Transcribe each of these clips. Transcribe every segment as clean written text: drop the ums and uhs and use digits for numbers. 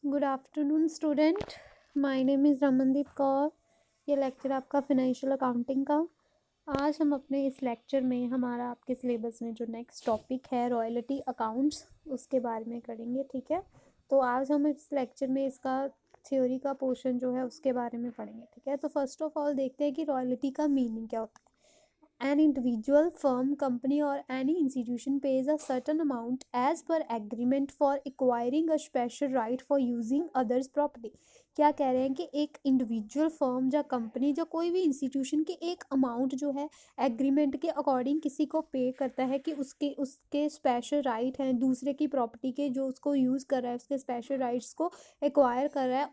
Good afternoon student, my name is Ramandeep Kaur. ये lecture आपका financial accounting का। आज हम अपने इस लेक्चर में हमारा आपके सिलेबस में जो नेक्स्ट टॉपिक है रॉयल्टी अकाउंट्स, उसके बारे में करेंगे। ठीक है, तो आज हम इस लेक्चर में इसका थ्योरी का पोर्शन जो है उसके बारे में पढ़ेंगे। ठीक है, तो फर्स्ट ऑफ ऑल देखते हैं कि रॉयल्टी का मीनिंग क्या होता है। An individual, firm, company or any institution pays a certain amount as per agreement for acquiring a special right for using others property। क्या कह रहे हैं कि एक इंडिविजुअल फर्म या कंपनी या कोई भी इंस्टीट्यूशन की एक अमाउंट जो है एग्रीमेंट के अकॉर्डिंग किसी को पे करता है कि उसके उसके स्पेशल राइट हैं दूसरे की प्रॉपर्टी के, जो उसको यूज़ कर रहा है उसके स्पेशल राइट्स को एक्वायर कर रहा है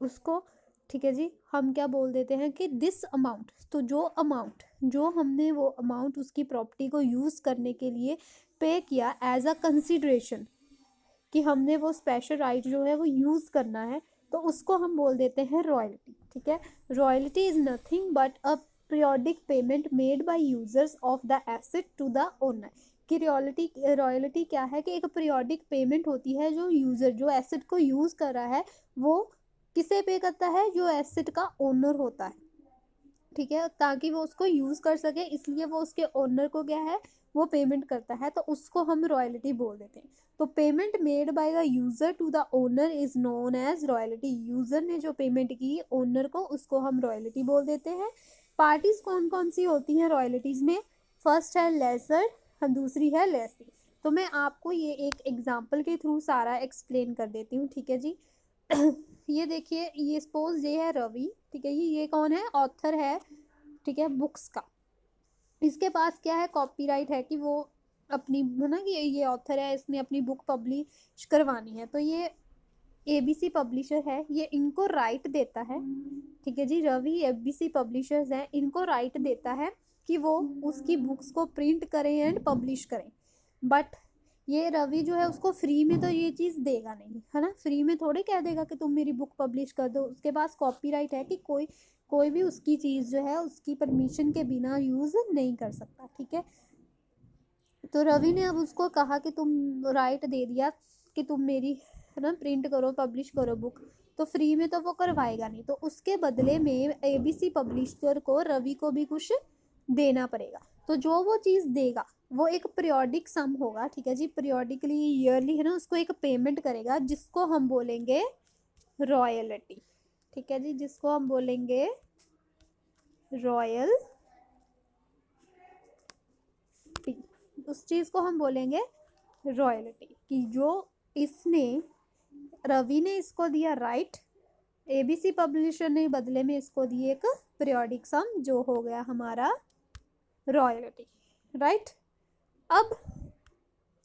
उसको। ठीक है जी, हम क्या बोल देते हैं कि दिस अमाउंट। तो जो हमने वो अमाउंट उसकी प्रॉपर्टी को यूज़ करने के लिए पे किया एज अ कंसिडरेशन, कि हमने वो स्पेशल राइट जो है वो यूज़ करना है, तो उसको हम बोल देते हैं रॉयल्टी। ठीक है, royalty is nothing but a periodic payment made by users of the asset to the owner. कि रॉयल्टी क्या है कि एक पीरियोडिक पेमेंट होती है जो यूज़र जो एसेट को यूज़ कर रहा है वो किसे पे करता है, जो एसेट का ओनर होता है। ठीक है, ताकि वो उसको यूज़ कर सके, इसलिए वो उसके ओनर को क्या है वो पेमेंट करता है, तो उसको हम रॉयल्टी बोल देते हैं। तो payment made by the user to the owner is known as royalty. User ने जो पेमेंट की ओनर को, उसको हम रॉयल्टी बोल देते हैं। पार्टीज कौन कौन सी होती हैं रॉयल्टीज में? फर्स्ट है लेसर, दूसरी है लेसी। तो मैं आपको ये एक एग्जाम्पल के थ्रू सारा एक्सप्लेन कर देती हूँ। ठीक है जी। ये देखिए, ये सपोज ये है रवि। ठीक है, ये कौन है? ऑथर है। ठीक है, बुक्स का। इसके पास क्या है? कॉपीराइट है कि वो अपनी, है ना, कि ये ऑथर है, इसने अपनी बुक पब्लिश करवानी है, तो ये एबीसी पब्लिशर है, ये इनको राइट देता है। ठीक है जी, रवि एबीसी पब्लिशर्स है, इनको राइट देता है कि वो उसकी बुक्स को प्रिंट करें एंड पब्लिश करें। बट ये रवि जो है उसको फ्री में तो ये चीज़ देगा नहीं, है ना। फ्री में थोड़े कह देगा कि तुम मेरी बुक पब्लिश कर दो। उसके पास कॉपीराइट है कि कोई भी उसकी चीज़ जो है उसकी परमिशन के बिना यूज़ नहीं कर सकता। ठीक है, तो रवि ने अब उसको कहा कि तुम राइट दे दिया कि तुम मेरी, है ना, प्रिंट करो पब्लिश करो बुक, तो फ्री में तो वो करवाएगा नहीं, तो उसके बदले में एबीसी पब्लिशर को रवि को भी कुछ देना पड़ेगा। तो जो वो चीज़ देगा वो एक पीरियोडिक सम होगा। ठीक है जी, पीरियोडिकली ईयरली, है ना, उसको एक पेमेंट करेगा जिसको हम बोलेंगे रॉयल्टी। ठीक है जी, जिसको हम बोलेंगे रॉयल, उस चीज़ को हम बोलेंगे रॉयल्टी। कि जो इसने, रवि ने इसको दिया राइट, एबीसी पब्लिशर ने बदले में इसको दिए एक पीरियोडिक सम, जो हो गया हमारा रॉयल्टी। राइट, अब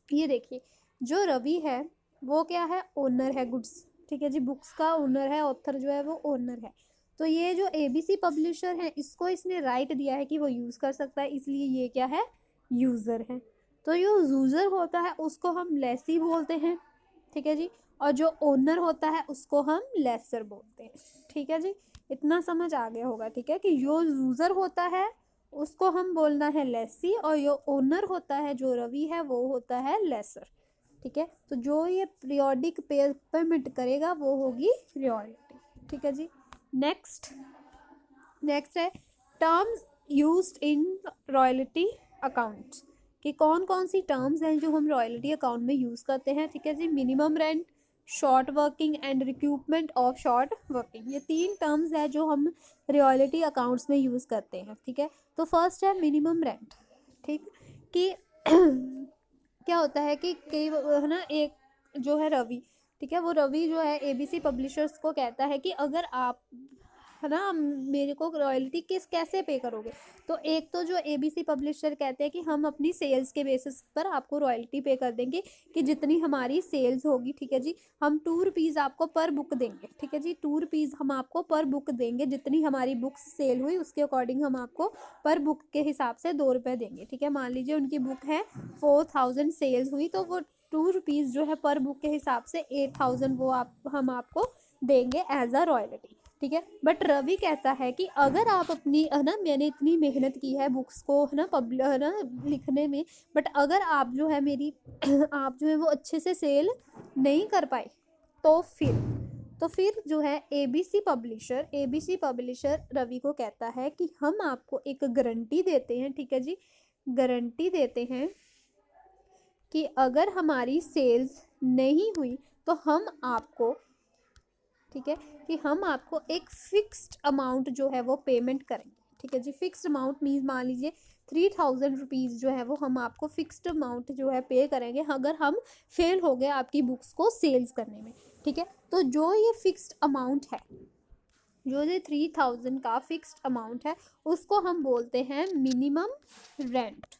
ये देखिए, जो रवि है वो क्या है? ओनर है गुड्स। ठीक है जी, बुक्स का ओनर है, ऑथर जो है वो ओनर है। तो ये जो एबीसी पब्लिशर है इसको इसने राइट दिया है कि वो यूज़ कर सकता है, इसलिए ये क्या है? यूज़र है। तो जो यूज़र होता है उसको हम लेसी बोलते हैं। ठीक है जी, और जो ओनर होता है उसको हम लेसर बोलते हैं। ठीक है जी, इतना समझ आ गया होगा। ठीक है, कि जो यूज़र होता है उसको हम बोलना है लेसी, और जो ओनर होता है जो रवि है वो होता है लेसर। ठीक है, तो जो ये पीरियोडिक पेमेंट करेगा वो होगी रॉयल्टी। ठीक है जी। नेक्स्ट है terms used in royalty accounts. कि कौन कौन सी टर्म्स हैं जो हम रॉयल्टी अकाउंट में यूज़ करते हैं। ठीक है जी, minimum rent, short working and recoupment of short working. ये 3 टर्म्स है जो हम रॉयल्टी अकाउंट्स में यूज़ करते हैं। ठीक है, तो फर्स्ट है मिनिमम रेंट। ठीक, कि क्या होता है कि कई, है ना, एक जो है रवि, ठीक है, वो रवि जो है एबीसी पब्लिशर्स को कहता है कि अगर आप, है ना, मेरे को रॉयल्टी कैसे पे करोगे। तो एक तो जो एबीसी पब्लिशर कहते हैं कि हम अपनी सेल्स के बेसिस पर आपको रॉयल्टी पे कर देंगे, कि जितनी हमारी सेल्स होगी। ठीक है जी, हम ₹2 आपको पर बुक देंगे। ठीक है जी, ₹2 हम आपको पर बुक देंगे, जितनी हमारी बुक्स सेल हुई उसके अकॉर्डिंग हम आपको पर बुक के हिसाब से ₹2 देंगे। ठीक है, मान लीजिए उनकी बुक है 4000 सेल्स हुई, तो वो ₹2 जो है पर बुक के हिसाब से 8000 वो हम आपको देंगे एज अ रॉयल्टी। ठीक है, बट रवि कहता है कि अगर आप अपनी, है ना, मैंने इतनी मेहनत की है बुक्स को, है ना, है ना, लिखने में, बट अगर आप जो है मेरी आप जो है वो अच्छे से सेल नहीं कर पाए, तो फिर जो है एबीसी पब्लिशर रवि को कहता है कि हम आपको एक गारंटी देते हैं, ठीक है जी, गारंटी देते हैं कि अगर हमारी सेल्स नहीं हुई तो हम आपको, ठीक है, कि हम आपको एक फिक्स्ड अमाउंट जो है वो पेमेंट करेंगे, ठीक है जी। फिक्स्ड अमाउंट मीन्स मान लीजिए 3000 रुपीज़ जो है वो हम आपको फिक्स्ड अमाउंट जो है पे करेंगे अगर हम फेल हो गए आपकी बुक्स को सेल्स करने में, ठीक है। तो जो ये फिक्स्ड अमाउंट है, जो ये 3000 का फिक्स्ड अमाउंट है, उसको हम बोलते हैं मिनिमम रेंट।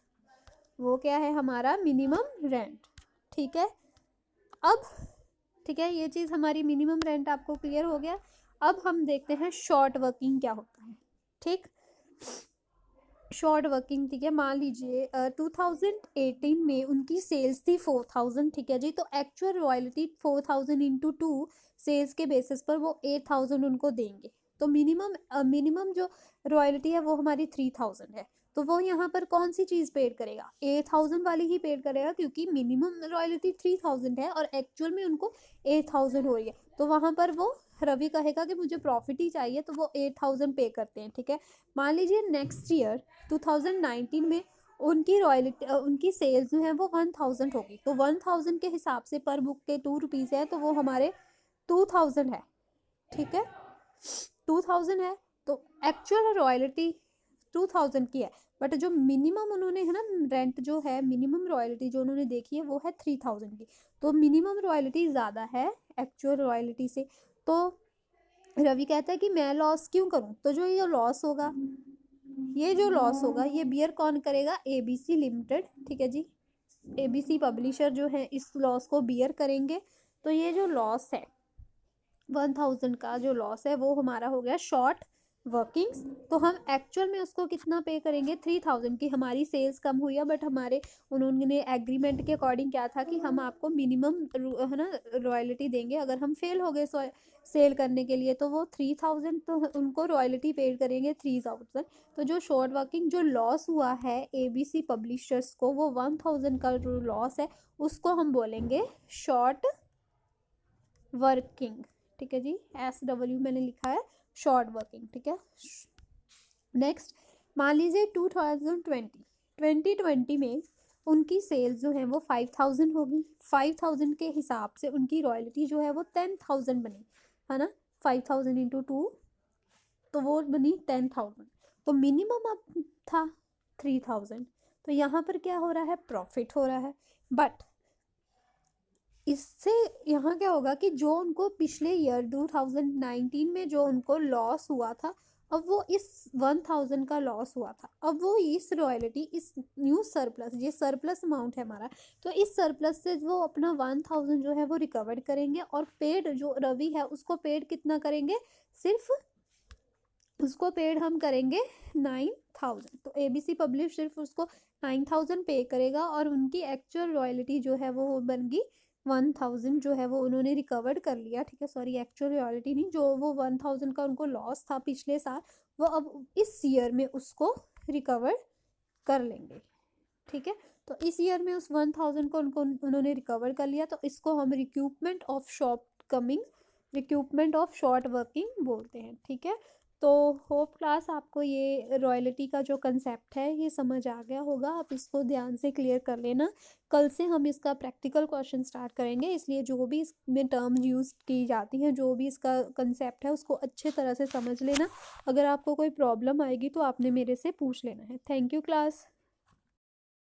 वो क्या है हमारा मिनिमम रेंट, ठीक है। अब ठीक है, ये चीज़ हमारी मिनिमम रेंट आपको क्लियर हो गया। अब हम देखते हैं शॉर्ट वर्किंग क्या होता है, ठीक। शॉर्ट वर्किंग, ठीक है, मान लीजिए 2018 में उनकी सेल्स थी 4000, ठीक है जी। तो एक्चुअल रॉयल्टी 4000 इंटू 2 सेल्स के बेसिस पर वो 8000 उनको देंगे। तो मिनिमम जो रॉयल्टी है वो हमारी 3000 है। तो वो यहाँ पर कौन सी चीज़ पेड करेगा, 8000 वाली ही पेड करेगा, क्योंकि मिनिमम रॉयल्टी 3000 है और एक्चुअल में उनको 8000 हो रही है। तो वहाँ पर वो रवि कहेगा कि मुझे प्रॉफिट ही चाहिए, तो वो 8000 पे करते हैं, ठीक है। मान लीजिए नेक्स्ट ईयर 2019 में उनकी रॉयल्टी उनकी सेल्स जो है वो 1000 होगी। तो 1000 के हिसाब से पर बुक के 2 रुपीज़ है, तो वो हमारे 2000 है, ठीक है, 2000 है। तो एक्चुअल रॉयल्टी 2000 की है, बट जो मिनिमम उन्होंने है ना रेंट जो है, मिनिमम रॉयल्टी जो उन्होंने देखी है वो है 3000 की। तो मिनिमम रॉयल्टी ज़्यादा है एक्चुअल रॉयल्टी से। तो रवि कहता है कि मैं लॉस क्यों करूं। तो जो ये लॉस होगा, ये बियर कौन करेगा, एबीसी लिमिटेड, ठीक है जी। एबीसी पब्लिशर जो है इस लॉस को बियर करेंगे। तो ये जो लॉस है 1000 का जो लॉस है वो हमारा हो गया शॉर्ट वर्किंग्स। तो हम एक्चुअल में उसको कितना पे करेंगे, 3000 की। हमारी सेल्स कम हुई है, बट हमारे उन्होंने एग्रीमेंट के अकॉर्डिंग क्या था कि हम आपको मिनिमम है ना रॉयल्टी देंगे। अगर हम फेल हो गए सेल करने के लिए तो वो 3000, तो उनको रॉयल्टी पेड करेंगे 3000। तो जो शॉर्ट वर्किंग जो लॉस हुआ है एबीसी पब्लिशर्स को, वो 1000 का जो लॉस है उसको हम बोलेंगे शॉर्ट वर्किंग, ठीक है जी। SW मैंने लिखा है शॉर्ट वर्किंग, ठीक है। नेक्स्ट मान लीजिए 2020 में उनकी सेल्स जो है वो 5000 होगी। 5000 के हिसाब से उनकी रॉयल्टी जो है वो 10000 बनी, है ना। 5000 इंटू 2 तो वो बनी 10000। तो मिनिमम अब था 3000। तो यहाँ पर क्या हो रहा है, प्रॉफिट हो रहा है। बट इससे यहाँ क्या होगा कि जो उनको पिछले ईयर 2019 में जो उनको लॉस हुआ था, अब वो इस 1000 का लॉस हुआ था, अब वो इस रॉयल्टी इस न्यू सरप्लस, ये सरप्लस अमाउंट है हमारा, तो इस सरप्लस से वो अपना 1000 जो है वो रिकवर करेंगे। और पेड जो रवि है उसको पेड कितना करेंगे, सिर्फ उसको पेड हम करेंगे 9000। तो एबीसी पब्लिश सिर्फ उसको 9000 पे करेगा और उनकी एक्चुअल रॉयल्टी जो है वो बन गई 1000 जो है वो उन्होंने रिकवर्ड कर लिया, ठीक है। सॉरी, एक्चुअल रॉयल्टी नहीं, जो वो 1000 का उनको लॉस था पिछले साल, वो अब इस ईयर में उसको रिकवर कर लेंगे, ठीक है। तो इस ईयर में उस 1000 को उन्होंने रिकवर कर लिया। तो इसको हम रिक्यूपमेंट ऑफ शॉर्ट वर्किंग बोलते हैं, ठीक है। तो होप क्लास आपको ये रॉयल्टी का जो कंसेप्ट है ये समझ आ गया होगा। आप इसको ध्यान से क्लियर कर लेना। कल से हम इसका प्रैक्टिकल क्वेश्चन स्टार्ट करेंगे, इसलिए जो भी इसमें टर्म यूज़ की जाती हैं, जो भी इसका कंसेप्ट है उसको अच्छे तरह से समझ लेना। अगर आपको कोई प्रॉब्लम आएगी तो आपने मेरे से पूछ लेना है। Thank you class.